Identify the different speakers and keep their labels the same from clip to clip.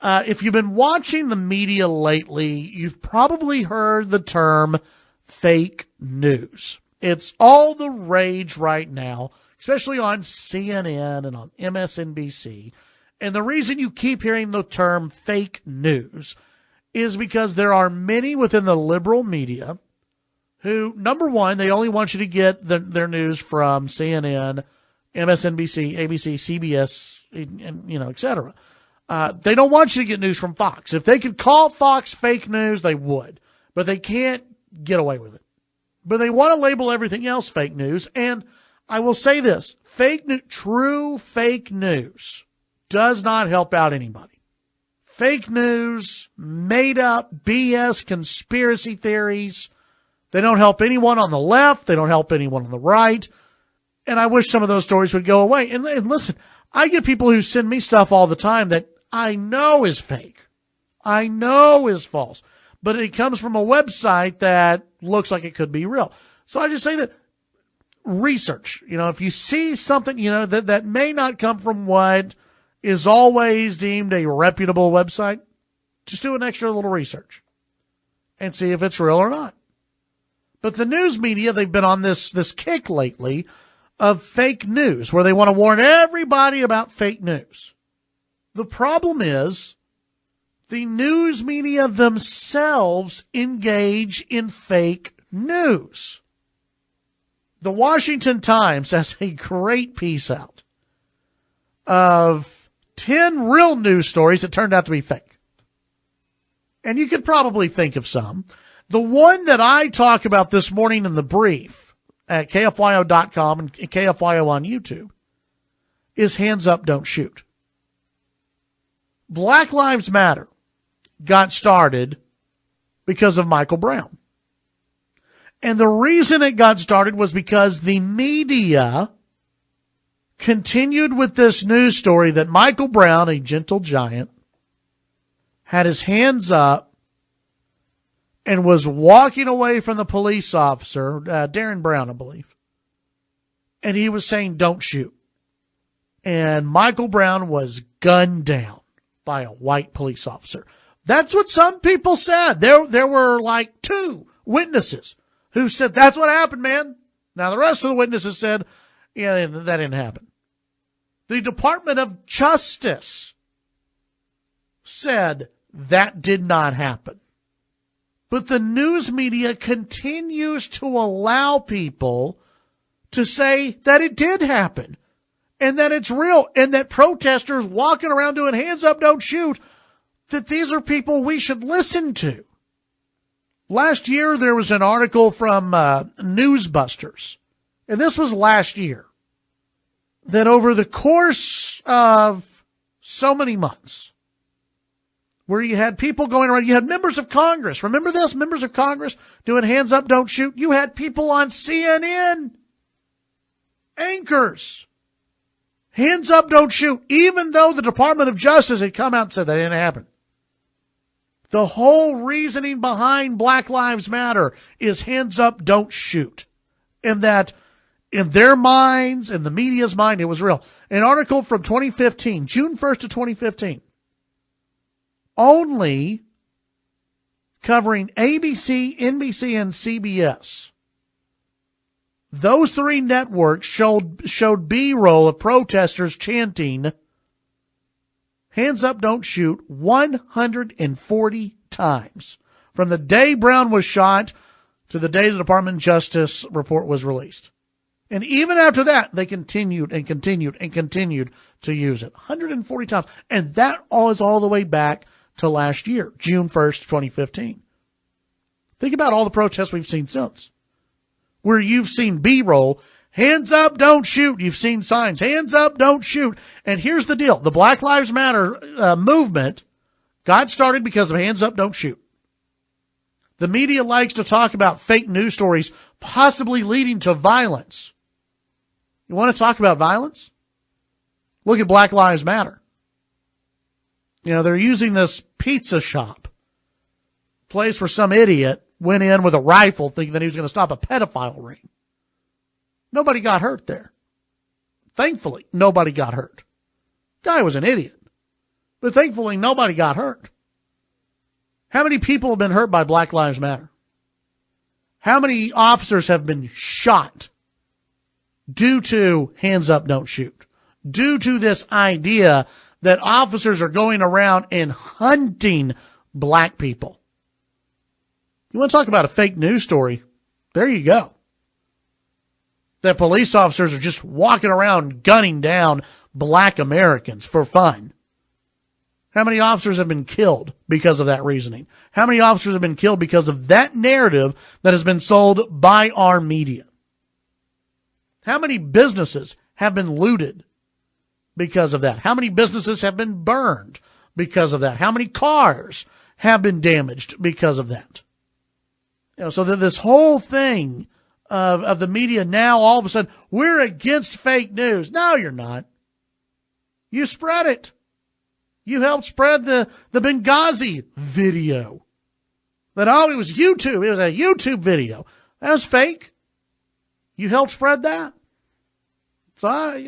Speaker 1: If you've been watching the media lately, you've probably heard the term fake news. It's all the rage right now, especially on CNN and on MSNBC. And the reason you keep hearing the term fake news is because there are many within the liberal media who, number one, they only want you to get their news from CNN, MSNBC, ABC, CBS, and et cetera. They don't want you to get news from Fox. If they could call Fox fake news, they would. But they can't get away with it. But they want to label everything else fake news. And I will say this, true fake news does not help out anybody. Fake news, made up BS conspiracy theories, they don't help anyone on the left. They don't help anyone on the right. And I wish some of those stories would go away. And listen, I get people who send me stuff all the time that I know is fake. I know is false. But it comes from a website that looks like it could be real. So I just say that research, if you see something, that may not come from what is always deemed a reputable website, just do an extra little research and see if it's real or not. But the news media, they've been on this kick lately of fake news where they want to warn everybody about fake news. The problem is the news media themselves engage in fake news. The Washington Times has a great piece out of 10 real news stories that turned out to be fake. And you could probably think of some. The one that I talk about this morning in the brief at KFYO.com and KFYO on YouTube is hands up, don't shoot. Black Lives Matter got started because of Michael Brown. And the reason it got started was because the media continued with this news story that Michael Brown, a gentle giant, had his hands up and was walking away from the police officer, Darren Brown, I believe. And he was saying, don't shoot. And Michael Brown was gunned down by a white police officer. That's what some people said. There were like 2 witnesses who said, that's what happened, man. Now, the rest of the witnesses said, yeah, that didn't happen. The Department of Justice said that did not happen. But the news media continues to allow people to say that it did happen and that it's real and that protesters walking around doing hands up, don't shoot, that these are people we should listen to. Last year, there was an article from Newsbusters, and this was last year, that over the course of so many months, where you had people going around, you had members of Congress. Remember this? Members of Congress doing hands up, don't shoot. You had people on CNN, anchors, hands up, don't shoot, even though the Department of Justice had come out and said that didn't happen. The whole reasoning behind Black Lives Matter is hands up, don't shoot. And that in their minds, in the media's mind, it was real. An article from 2015, June 1st of 2015, only covering ABC, NBC, and CBS. Those 3 networks showed B-roll of protesters chanting, hands up, don't shoot, 140 times. From the day Brown was shot to the day the Department of Justice report was released. And even after that, they continued and continued and continued to use it. 140 times. And that is all the way back to last year, June 1st, 2015. Think about all the protests we've seen since, where you've seen B-roll, hands up, don't shoot. You've seen signs, hands up, don't shoot. And here's the deal. The Black Lives Matter movement got started because of hands up, don't shoot. The media likes to talk about fake news stories possibly leading to violence. You want to talk about violence? Look at Black Lives Matter. They're using this pizza shop, place where some idiot went in with a rifle thinking that he was going to stop a pedophile ring. Nobody got hurt there. Thankfully, nobody got hurt. Guy was an idiot. But thankfully, nobody got hurt. How many people have been hurt by Black Lives Matter? How many officers have been shot due to hands up, don't shoot? Due to this idea that officers are going around and hunting black people. You want to talk about a fake news story? There you go. That police officers are just walking around gunning down black Americans for fun. How many officers have been killed because of that reasoning? How many officers have been killed because of that narrative that has been sold by our media? How many businesses have been looted because of that? How many businesses have been burned because of that? How many cars have been damaged because of that? So that this whole thing of the media now, all of a sudden, we're against fake news. No, you're not. You spread it. You helped spread the Benghazi video. It was YouTube. It was a YouTube video. That was fake. You helped spread that. So,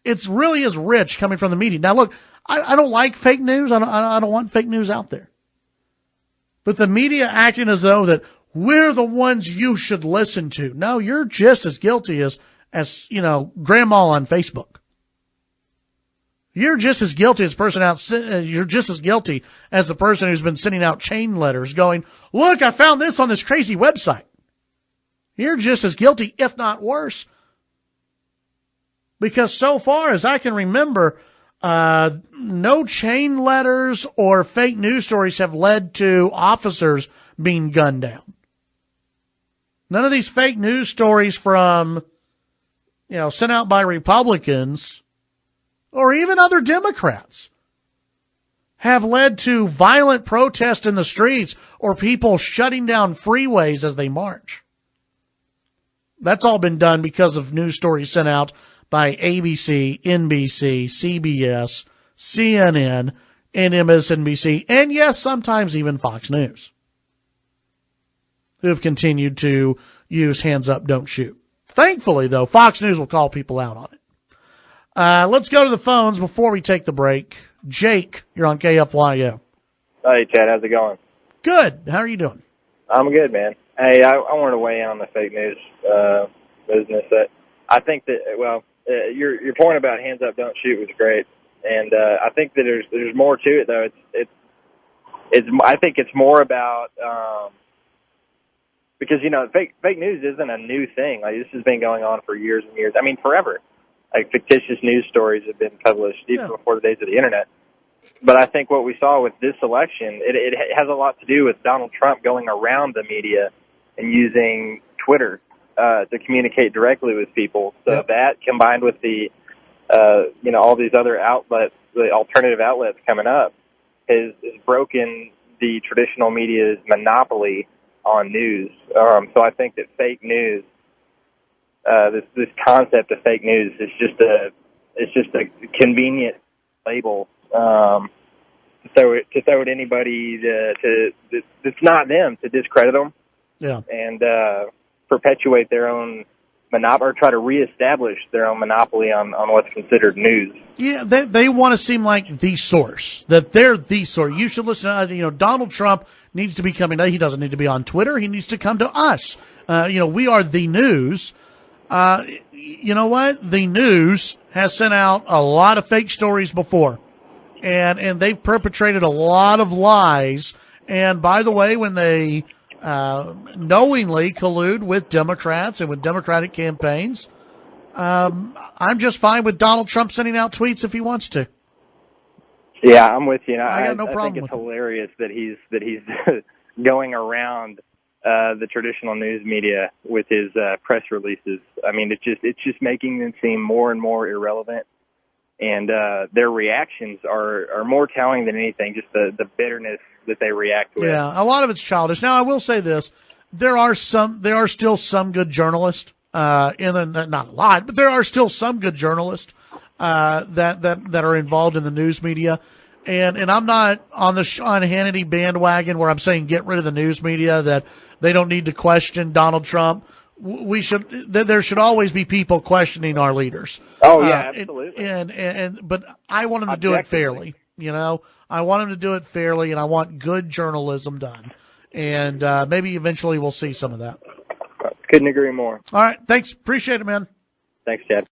Speaker 1: it's really is rich coming from the media. Now, look, I don't like fake news. I don't want fake news out there. But the media acting as though that we're the ones you should listen to. No, you're just as guilty as grandma on Facebook. You're just as guilty as the person you're just as guilty as the person who's been sending out chain letters going, look, I found this on this crazy website. You're just as guilty, if not worse. Because so far as I can remember, no chain letters or fake news stories have led to officers being gunned down. None of these fake news stories from, sent out by Republicans or even other Democrats have led to violent protest in the streets or people shutting down freeways as they march. That's all been done because of news stories sent out by ABC, NBC, CBS, CNN, and MSNBC, and yes, sometimes even Fox News, who have continued to use hands up, don't shoot. Thankfully, though, Fox News will call people out on it. Let's go to the phones before we take the break. Jake, you're on KFYO.
Speaker 2: Hey, Chad, how's it going?
Speaker 1: Good. How are you doing?
Speaker 2: I'm good, man. Hey, I wanted to weigh in on the fake news business. I think that, your point about hands up, don't shoot was great, and I think that there's more to it though. I think it's more about because fake news isn't a new thing. Like, this has been going on for years and years. I mean, forever. Like, fictitious news stories have been published even before the days of the internet. But I think what we saw with this election, it has a lot to do with Donald Trump going around the media and using Twitter to communicate directly with people. So that, combined with the, all these other outlets, the alternative outlets coming up, has broken the traditional media's monopoly on news. So I think that fake news, this concept of fake news is just a convenient label to throw at anybody that's not them, to discredit them. Yeah. And perpetuate their own monopoly, or try to reestablish their own monopoly on what's considered news. Yeah,
Speaker 1: they want to seem like the source, that they're the source. You should listen to, Donald Trump needs to be coming. He doesn't need to be on Twitter. He needs to come to us. We are the news. You know what? The news has sent out a lot of fake stories before, and they've perpetrated a lot of lies. And by the way, when they knowingly collude with Democrats and with Democratic campaigns, I'm just fine with Donald Trump sending out tweets if he wants to.
Speaker 2: Yeah, I'm with you. I
Speaker 1: got no problem.
Speaker 2: I think it's hilarious that he's going around the traditional news media with his press releases. I mean, it's just making them seem more and more irrelevant, and their reactions are more telling than anything. Just the bitterness that they react with.
Speaker 1: Yeah, a lot of it's childish. Now, I will say this: there are still some good journalists. Not a lot, but there are still some good journalists that are involved in the news media. And I'm not on the Sean Hannity bandwagon where I'm saying get rid of the news media, that they don't need to question Donald Trump. There should always be people questioning our leaders.
Speaker 2: Oh yeah, absolutely.
Speaker 1: But I want them to do it fairly. You know, I want him to do it fairly, and I want good journalism done. And maybe eventually we'll see some of that.
Speaker 2: Couldn't agree more.
Speaker 1: All right. Thanks. Appreciate it, man.
Speaker 2: Thanks, Chad.